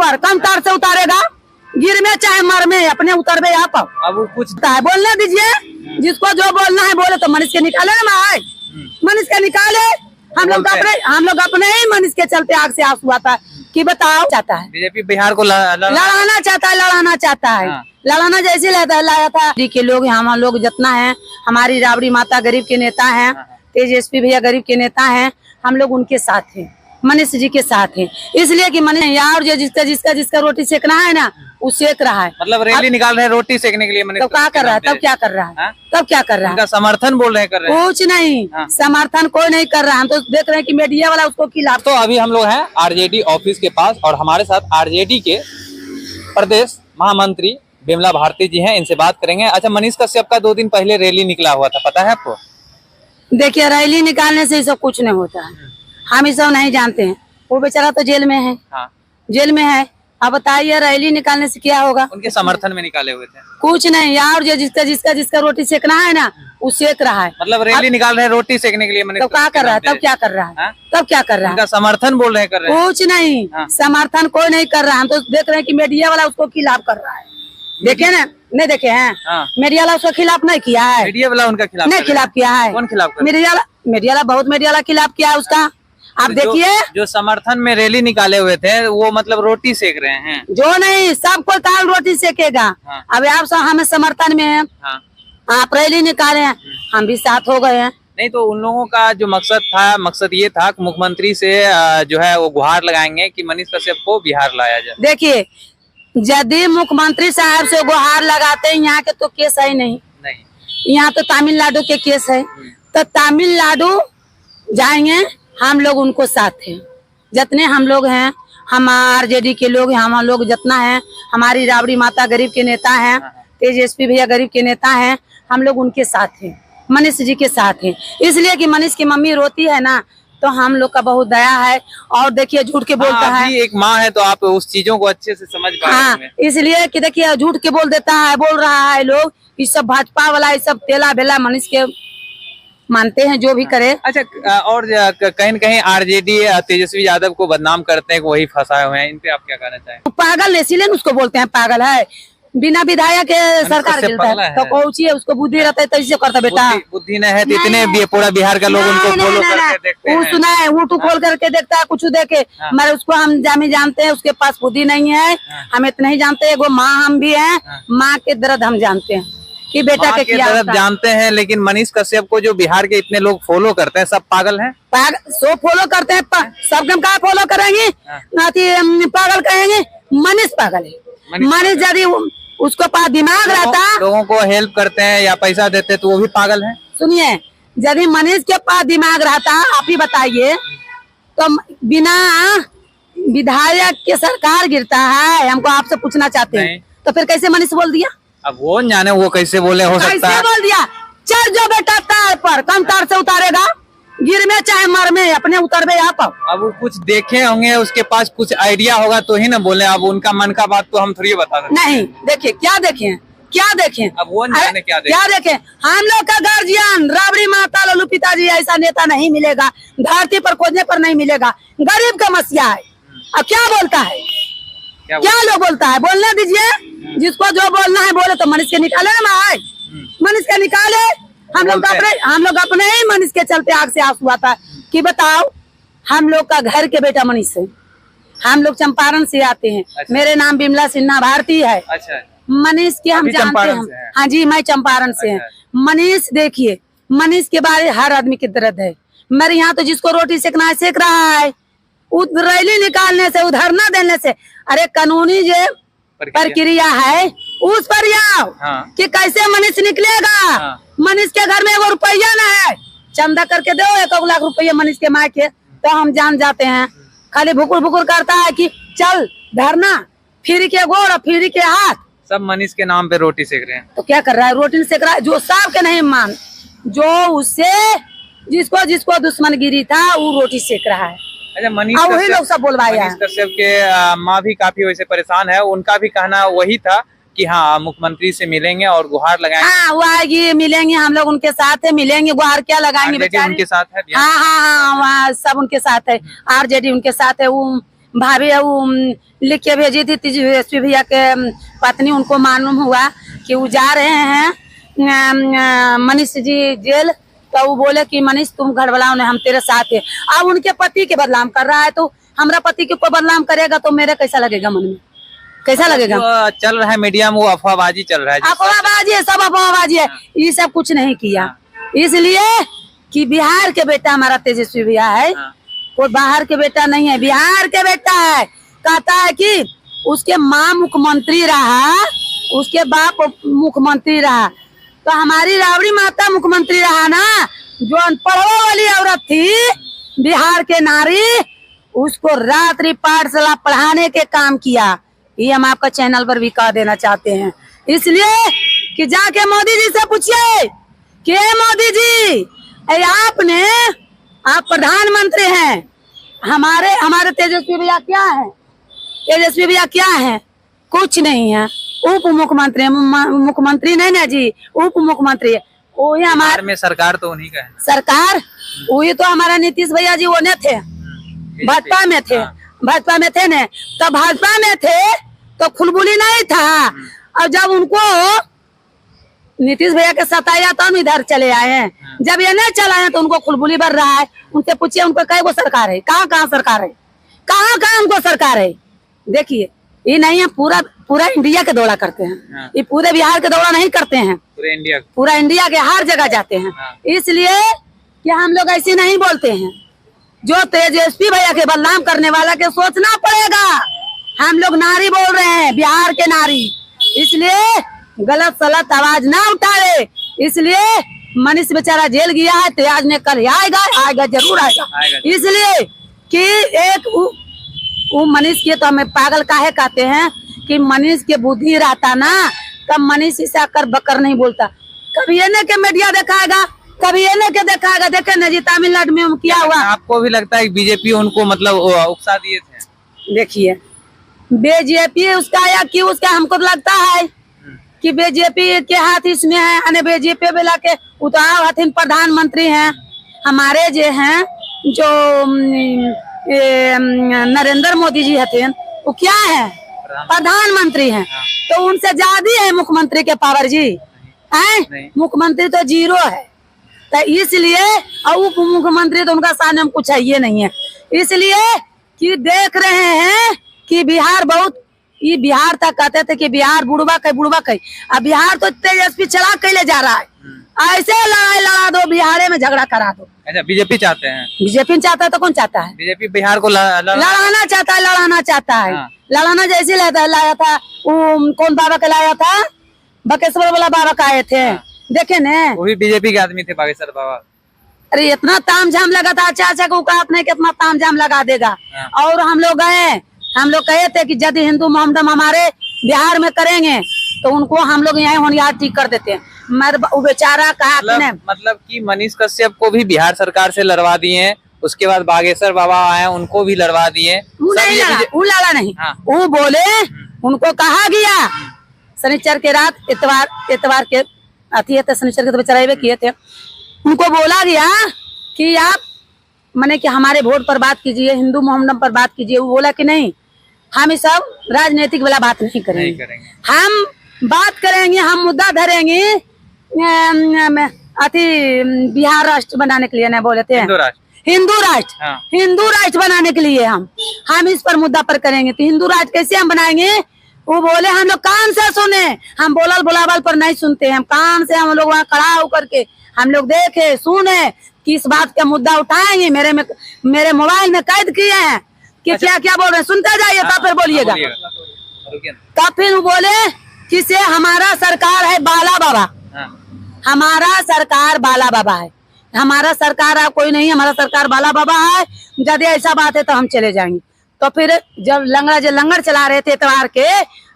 पर कम तार से उतारेगा, गिर में चाहे मर में, अपने उतर में यहाँ पर। अब कुछ है बोलने दीजिए, जिसको जो बोलना है बोले। तो मनीष के निकाले ना भाई, मनीष के निकाले। हम लोग अपने ही मनीष के चलते आग से आंसू आता है कि बताओ। चाहता है बीजेपी बिहार को लड़ाना चाहता है, लड़ाना चाहता है। हाँ। लड़ाना जैसे लाया था के लोग, हम लोग जितना है, हमारी राबड़ी माता गरीब के नेता हैं, तेजस्वी भैया गरीब के नेता हैं, हम लोग उनके साथ हैं, मनीष जी के साथ हैं। इसलिए कि मनीष यार जो जिसका रोटी सेकना है ना, वो सेक रहा है। मतलब रैली निकाल रहे हैं रोटी सेकने के लिए मनीष। तो क्या कर रहा है? तब क्या कर रहा है? तब क्या कर रहा है? उनका समर्थन बोल रहे हैं, कर रहे हैं। कुछ नहीं, समर्थन कोई नहीं कर रहा है। हम तो देख रहे हैं कि मीडिया वाला उसको खिलाफ। तो अभी हम लोग हैं आरजेडी ऑफिस के पास और हमारे साथ आरजेडी के प्रदेश महामंत्री बिमला भारती जी हैं, इनसे बात करेंगे। अच्छा, मनीष कश्यप का 2 दिन पहले रैली निकला हुआ था, पता है आपको? देखिए, रैली निकालने से ये सब कुछ नहीं होता है, हम ये सब नहीं जानते हैं। वो बेचारा तो जेल में है। हाँ। जेल में है। अब बताइए रैली निकालने से क्या होगा? उनके समर्थन में निकाले हुए थे। कुछ नहीं यार, जो जिसका रोटी सेकना है ना, वो सेक रहा है। मतलब रैली निकाल रहे हैं रोटी सेकने के लिए मनीष। तो क्या कर रहा है? तब क्या कर रहा है? तब क्या कर रहा है? उनका समर्थन बोल रहे हैं, कर रहे हैं। कुछ नहीं, समर्थन कोई नहीं कर रहा है। हम तो देख रहे हैं कि मीडिया वाला उसको खिलाफ कर रहा है। देखे ना, नहीं देखे हैं? मीडिया वाला उसको खिलाफ नहीं किया है। मीडिया वाला उनका खिलाफ नहीं खिलाफ किया है। कौन खिलाफ? मीडिया वाला बहुत मीडिया वाला खिलाफ किया है उसका। आप देखिए, जो समर्थन में रैली निकाले हुए थे वो मतलब रोटी सेक रहे हैं। जो नहीं, सब कोई काल रोटी सेकेगा। अब आप सब हमें समर्थन में है, आप रैली निकाले हैं, हम भी साथ हो गए हैं। नहीं तो उन लोगों का जो मकसद ये था कि मुख्यमंत्री से जो है वो गुहार लगाएंगे कि मनीष कश्यप को बिहार लाया जाए। देखिए, यदि मुख्यमंत्री साहब से गुहार लगाते हैं, यहाँ के तो केस है नहीं, यहाँ तो तमिलनाडु के केस है। तो तमिलनाडु जाएंगे, हम लोग उनको साथ हैं। जितने हम लोग हैं, हम आरजेडी के लोग हैं, हम लोग जितना है, हमारी राबड़ी माता गरीब के नेता हैं, तेजस्वी भैया गरीब के नेता हैं, हम लोग उनके साथ हैं, मनीष जी के साथ हैं। इसलिए कि मनीष की मम्मी रोती है ना, तो हम लोग का बहुत दया है। और देखिए, झूठ के बोलता है, एक माँ है तो आप उस चीजों को अच्छे से समझ पा रहे हैं। इसलिए कि देखिए, झूठ के बोल रहा है लोग। ये सब भाजपा वाला, ये सब तेला बेला मनीष के मानते हैं, जो भी करे। अच्छा, और कहीं न कहीं आरजेडी तेजस्वी यादव को बदनाम करते हैं कि वही फंसाए हुए हैं, इन पे आप क्या कहना चाहेंगे? पागल, इसीलिए उसको बोलते हैं पागल है। बिना विधायक के सरकार गिरता है तो पहुंची है, उसको बुद्धि रहता है तो इसे करता। बेटा बुद्धि नहीं है तो इतने पूरा बिहार का लोग उनको फॉलो करके देखते हैं। सुना है, यूट्यूब खोल करके देखता है, कुछ देखे। मगर उसको हम जानते हैं, उसके पास बुद्धि नहीं है। हम इतना ही जानते हैं, वो माँ हम भी हैं, माँ के दर्द हम जानते हैं कि बेटा के क्या दर्द जानते हैं। लेकिन मनीष कश्यप को जो बिहार के इतने लोग फॉलो करते हैं, सब पागल हैं। सब फॉलो करते हैं, सब हम क्या फॉलो करेंगे? पागल कहेंगे? मनीष पागल है। मनीष यदि उसको पास दिमाग रहता, लोगों को हेल्प करते हैं या पैसा देते तो वो भी पागल है। सुनिए, यदि मनीष के पास दिमाग रहता, आप ही बताइए, तो बिना विधायक के सरकार गिरता है? हमको आपसे पूछना चाहते हैं, तो फिर कैसे मनीष बोल दिया? अब वो जाने वो कैसे बोले, हो सकता है कैसे बोल दिया। चल जो बेटा तार पर कम तार से उतारेगा, गिर में चाहे मर में, अपने उतर में यहाँ पर। अब वो कुछ देखे होंगे, उसके पास कुछ आइडिया होगा तो ही ना बोले। अब उनका मन का बात तो हम थोड़ी बता सकते। नहीं, देखिए क्या देखें, क्या देखें? अब वो जाने क्या देखें? हम लोग का गार्जियन राबड़ी माता लल्लू पिताजी ऐसा नेता नहीं मिलेगा, धरती पर खोजने पर नहीं मिलेगा। गरीब का मसीहा है। अब क्या बोलता है? क्या लोग बोलता है? बोलने दीजिए, जिसको जो बोलना है बोले। तो मनीष के निकाले ना भाई, मनीष के निकाले। हम लोग अपने ही मनीष के चलते आग से आंसू आता है कि बताओ। हम लोग का घर के बेटा मनीष है, हम लोग चंपारण से आते हैं। अच्छा। मेरे नाम बिमला सिन्हा भारती है। अच्छा। मनीष के हम जानते हैं। हाँ जी, मैं चंपारण से है। मनीष देखिए, मनीष के बारे हर आदमी की दर्द है। मेरे यहाँ तो जिसको रोटी सेकना है सेक रहा है। रैली निकालने से, धरना देने से, अरे कानूनी जो प्रक्रिया है उस पर आओ। कि कैसे मनीष निकलेगा। मनीष के घर में 1 रुपया न है, चंदा करके दो 1 लाख रुपया मनीष के माँ के, तो हम जान जाते हैं। खाली भुकुर भुकुर करता है कि चल धरना, फिर के गोड़ फिर के हाथ, सब मनीष के नाम पे रोटी सेक रहे हैं। तो क्या कर रहा है? रोटी सेक रहा है। जो साहब के नहीं मान, जो उससे जिसको दुश्मनगिरी था, वो रोटी सेक रहा है। अच्छा, मनीष वही लोग सब बोलवाया। मनीष कश्यप के माँ भी काफी वैसे परेशान है। उनका भी कहना वही था कि हाँ, मुख्यमंत्री से मिलेंगे और गुहार लगाएंगे। हाँ, वो आएगी, मिलेंगे, हम लोग उनके साथ है, मिलेंगे। गुहार क्या लगाएंगे? उनके साथ है। हाँ, वहाँ सब उनके साथ है। आरजेडी उनके साथ है। वो भाभी वो लिख के भेजी थी तेजस्वी भैया के पत्नी, उनको मालूम हुआ कि वो जा रहे हैं मनीष जी जेल, तो वो बोले कि मनीष तुम गड़बड़ाओ नहीं, हम तेरे साथ है। अब उनके पति के बदनाम कर रहा है, तो हमारा पति के ऊपर बदनाम करेगा तो मेरे कैसा लगेगा, मन में कैसा लगेगा? जो चल रहा है मीडिया में वो अफवाहबाजी चल रहा है। अफवाहबाजी है, सब अफवाहबाजी है। ये सब कुछ नहीं किया, इसलिए कि बिहार के बेटा हमारा तेजस्वी भैया है, कोई बाहर के बेटा नहीं है, बिहार के बेटा है। कहता है कि उसके माँ मुख्यमंत्री रहा, उसके बाप मुख्यमंत्री रहा, तो हमारी राबड़ी माता मुख्यमंत्री रहा ना। जो अनपढ़ों वाली औरत थी बिहार के नारी, उसको रात्रि पाठशाला पढ़ाने के काम किया। ये हम आपका चैनल पर भी कह देना चाहते हैं, इसलिए कि जाके मोदी जी से पूछिए कि मोदी जी आप प्रधानमंत्री हैं, हमारे तेजस्वी भैया क्या है? तेजस्वी भैया क्या है? कुछ नहीं है, उप मुख्यमंत्री, मुख्यमंत्री नहीं ना जी, उप मुख्यमंत्री है। वही हमारे में सरकार तो उन्हीं का है। सरकार वही तो हमारा नीतीश भैया जी वो ने थे, भाजपा में थे, भाजपा में थे न, तो भाजपा में थे तो खुलबुली नहीं था। और जब उनको नीतीश भैया के सताया तो हम इधर चले आए हैं, जब ये नहीं चलाए तो उनको खुलबुली बढ़ रहा है। उनसे पूछिए उनको कई वो सरकार है, कहाँ कहाँ सरकार है, कहाँ कहाँ उनको सरकार है? देखिए ये नहीं है, पूरा इंडिया के दौरा करते हैं, ये पूरे बिहार के दौरा नहीं करते हैं, पूरा इंडिया के हर जगह जाते हैं। इसलिए कि हम लोग ऐसे नहीं बोलते हैं, जो तेजस्वी भैया के बदनाम करने वाला के सोचना पड़ेगा। हम लोग नारी बोल रहे हैं, बिहार के नारी, इसलिए गलत सलत आवाज ना उठाए। इसलिए मनीष बेचारा जेल गया है, तो आज ने कल आएगा जरूर आएगा। इसलिए कि एक वो मनीष के तो हमें पागल काहे कहते हैं कि मनीष के बुद्धि रहता ना, तब मनीष इसे कर बकर नहीं बोलता। कभी ये के मीडिया दिखाएगा, कभी ये के दिखाएगा। देखे न जी तमिलनाडु में क्या हुआ। आपको भी लगता है बीजेपी उनको मतलब उकसा दिए थे? देखिए बीजेपी उसका या कि उसका, हमको लगता है कि बीजेपी के हाथ इसमें है। बीजेपी वाला के उतार हथिन प्रधानमंत्री हैं हमारे जो हैं, जो नरेंद्र मोदी जी हथिन, वो क्या है? प्रधानमंत्री हैं। तो उनसे ज्यादा है मुख्यमंत्री के पावर जी, है मुख्यमंत्री तो जीरो है। तो इसलिए और उप मुख्यमंत्री तो उनका सामने हम कुछ है ये नहीं है। इसलिए कि देख रहे हैं कि बिहार बहुत, ये बिहार तक कहते थे कि बिहार बुढ़वा कहीं, अब बिहार तो तेजस्वी चला के ले जा रहा है। ऐसे लड़ाई लड़ा दो, बिहार में झगड़ा करा दो। अच्छा बीजेपी चाहते हैं? बीजेपी चाहता है तो कौन चाहता है? बीजेपी बिहार को लड़ाना चाहता है। लड़ाना जैसे लाया था वो कौन बाबा के लाया था, बकेश्वर वाला बाबा का आए थे, देखे न, वो भी बीजेपी के आदमी थे बागेश्वर बाबा। अरे इतना तामझाम लगा था, अच्छा को कहा अपने कितना तामझाम लगा देगा। और हम लोग गए, हम लोग कहे थे कि यदि हिंदू मोहम्मदम हमारे बिहार में करेंगे तो उनको हम लोग यहाँ होनिहार ठीक कर देते हैं। वो बेचारा कहा मतलब कि मनीष कश्यप को भी बिहार सरकार से लड़वा दिए, उसके बाद बागेश्वर बाबा आए उनको भी लड़वा दिए। वो लड़ा नहीं, वो बोले उनको कहा गया शनिचर के रात, इतवार के आती है तो शनिचर के तो बेचारा किए थे, उनको बोला गया कि आप माने कि हमारे वोट पर बात कीजिए, हिंदू मोहम्मदम पर बात कीजिए। वो बोला कि नहीं, हम ये सब राजनीतिक वाला बात नहीं करेंगे। हम बात करेंगे, हम मुद्दा धरेंगे अति बिहार राष्ट्र बनाने के लिए ना बोले थे, हिंदू राष्ट्र बनाने के लिए हम इस पर मुद्दा पर करेंगे। तो हिंदू राष्ट्र कैसे हम बनाएंगे? वो बोले हम लोग कान से सुने, हम बोलल बुलावल पर नहीं सुनते, हम कान से हम लोग वहाँ खड़ा होकर के हम लोग देखे सुने कि इस बात का मुद्दा उठाएंगे। मेरे मोबाइल में कैद किए हैं कि क्या क्या बोल रहे हैं, सुनते जाइए तब फिर बोलिएगा। तब फिर वो बोले कि से हमारा सरकार है बाला बाबा, हमारा सरकार बाला बाबा है, हमारा सरकार कोई नहीं, हमारा सरकार बाला बाबा है। यदि ऐसा बात है तो हम चले जाएंगे। तो फिर जब लंगर चला रहे थे इतवार के,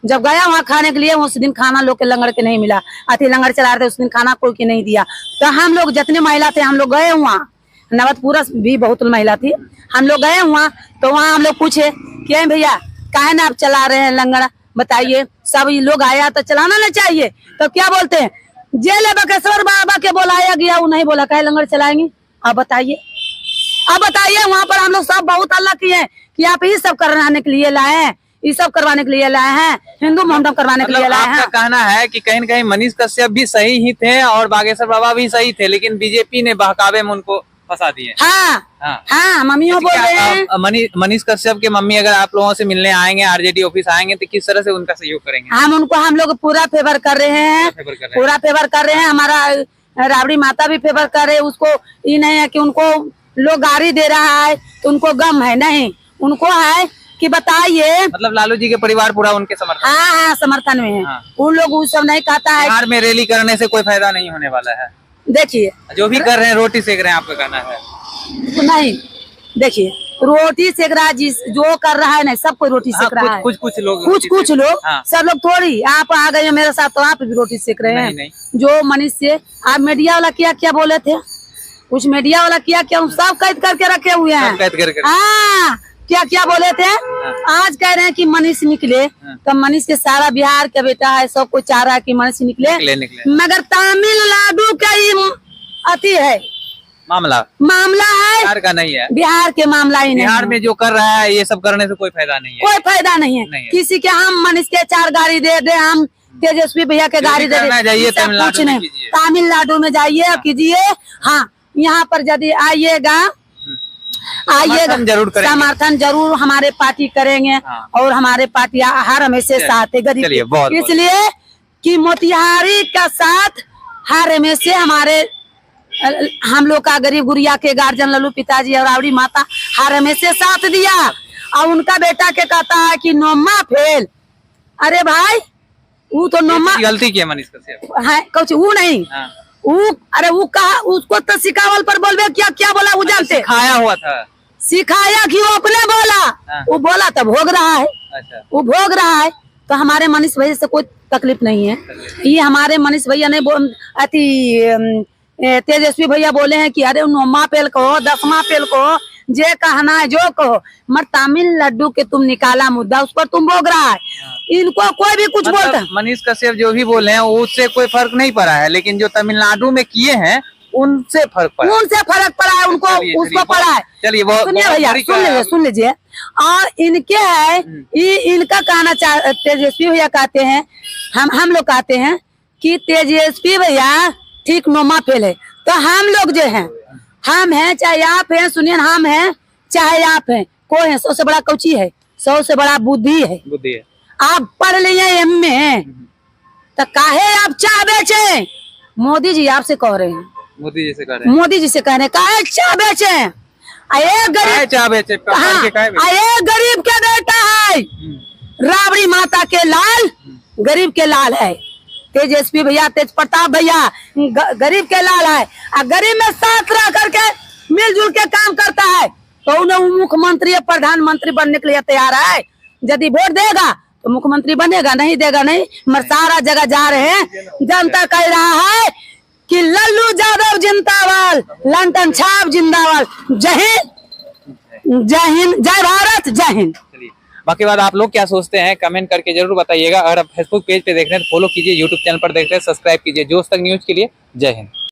जब गया वहाँ खाने के लिए, उस दिन खाना लोग के लंगर के नहीं मिला, अति लंगर चला रहे थे उस दिन खाना कोई के नहीं दिया। तो हम लोग जितने महिला थे हम लोग गए वहाँ, नवतपुरा भी बहुत महिला थी, हम लोग गए वहाँ। तो वहाँ हम लोग पूछे कि भैया काहे ना आप चला रहे हैं लंगर, बताइए। सब लोग आया तो चलाना ना चाहिए। तो क्या बोलते हैं, जेल बकेश्वर बाबा के बुलाया गया, वो नहीं बोला काहे लंगर चलाएंगे, आप बताइए। अब बताइए वहाँ पर हम लोग सब बहुत अल्लाह किए हैं कि आप ही सब कराने के लिए लाए हैं, ये सब करवाने के लिए लाए हैं, हिंदू मोहम्मदम करवाने के लिए लाए आपका हैं। कहना है कि कहीं न कहीं मनीष कश्यप भी सही ही थे और बागेश्वर बाबा भी सही थे, लेकिन बीजेपी ने बहकावे में उनको फंसा दिए। हाँ हाँ। हाँ, मम्मियों बोल रहे हैं। मनीष कश्यप के मम्मी अगर आप लोगों से मिलने आएंगे, आरजेडी ऑफिस आएंगे, तो किस तरह से उनका सहयोग करेंगे? हम लोग पूरा फेवर कर रहे हैं, पूरा फेवर कर रहे हैं। हमारा राबड़ी माता भी फेवर कर रहे हैं। उसको ये नहीं है कि उनको लोग गाड़ी दे रहा है तो उनको गम है, नहीं, उनको है कि बताइए, मतलब लालू जी के परिवार पूरा उनके समर्थन। हाँ समर्थन में है। हाँ। उन लोग वो सब नहीं कहता है। बिहार में रैली करने से कोई फायदा नहीं होने वाला है। देखिए जो भी कर रहे हैं रोटी सेक रहे हैं, आपका कहना है? नहीं, देखिए रोटी सेक रहा है, जिस जो कर रहा है, नहीं सबको रोटी सेक रहा है। कुछ लोग कुछ लोग, हाँ। सब लोग थोड़ी। आप आ गए मेरे साथ तो आप भी रोटी सेक रहे हैं। नहीं। जो मनीष से आप मीडिया वाला क्या बोले थे, कुछ मीडिया वाला क्या हम सब कैद करके रखे हुए हैं। कैद करके। हाँ, क्या बोले थे? आज कह रहे हैं कि मनीष निकले, तो मनीष के सारा बिहार का बेटा है, सब कुछ चाह रहा है कि मनीष निकले। मगर तमिलनाडु का ही अति है, मामला है, बिहार का नहीं है। बिहार के मामला ही नहीं। बिहार में जो कर रहा है ये सब करने से कोई फायदा नहीं है। कोई फायदा नहीं है। किसी के हम मनीष के 4 गाड़ी दे दे, हम तेजस्वी भैया के गाड़ी दे दे, जाइए कुछ नहीं। तमिलनाडु में जाइए कीजिए। हाँ, यहाँ पर यदि आइएगा जरूर करेंगे, समर्थन जरूर हमारे पार्टी करेंगे। हाँ। और हमारे पार्टी हर हमेशा साथ है गरीब, इसलिए कि मोतिहारी का साथ हर हमेशा हमारे हम लोग का गरीब गुड़िया के गार्जियन लल्लू पिताजी और राबड़ी माता हर हमेशा साथ दिया। और उनका बेटा के कहता है कि नौमा फेल। अरे भाई वो तो नौमा गलती की है मनीष कश्यप है, कुछ वो नहीं। हाँ। अरे वो कहा, उसको तो सिखावल पर बोलबे क्या बोला वो जानते, सिखाया हुआ था, सिखाया कि वो अपने बोला। हाँ। वो बोला तो भोग रहा है। अच्छा। वो भोग रहा है, तो हमारे मनीष भैया से कोई तकलीफ नहीं है। ये हमारे मनीष भैया नहीं अति तेजस्वी भैया बोले हैं कि अरे 9वां फेल कहो 10वां फेल कहो, जे कहना है जो कहो, मगर तमिलनाडु के तुम निकाला मुद्दा, उस पर तुम भोग रहा है। इनको कोई भी कुछ बोलता है। मनीष कश्यप जो भी बोले हैं उससे कोई फर्क नहीं पड़ा है, लेकिन जो तमिलनाडु में किए हैं उनसे फर्क पड़ा है। उनको उसको पड़ा है। चलिए सुनिए भैया, सुन लीजिए। और इनके है, इनका कहना तेजस्वी भैया कहते हैं, हम लोग कहते हैं कि तेजस्वी भैया ठीक 9वां फेल है। तो हम लोग जो हैं, हम हैं चाहे आप हैं, सुनिए, हम हैं चाहे आप हैं, कोई है 100 से बड़ा कौची है, 100 से बड़ा बुद्धि है। आप पढ़ लिए एमए, तो काहे आप चाह बेचे? मोदी जी आपसे कह रहे हैं, मोदी जी से कह रहे हैं काहे चाह बेचे? गरीब के बेटा है, राबड़ी माता के लाल, गरीब के लाल है। तेजस्वी भैया, तेज प्रताप भैया गरीब के लाल है। और गरीब में साथ रह करके मिलजुल के काम करता है, तो उन्हें मुख्यमंत्री प्रधानमंत्री बनने के लिए तैयार है। यदि वोट देगा तो मुख्यमंत्री बनेगा, नहीं देगा नहीं। मगर सारा जगह जा रहे हैं, जनता कह रहा है कि लल्लू यादव जिंदाबाद, लंटन छाप जिंदाबाद। जय हिंद, जय भारत, जय हिंद। बाकी बात आप लोग क्या सोचते हैं कमेंट करके जरूर बताइएगा। अगर आप फेसबुक पेज पे देख रहे हैं तो फॉलो कीजिए, यूट्यूब चैनल पर देख रहे हैं सब्सक्राइब कीजिए। जोश तक न्यूज के लिए जय हिंद।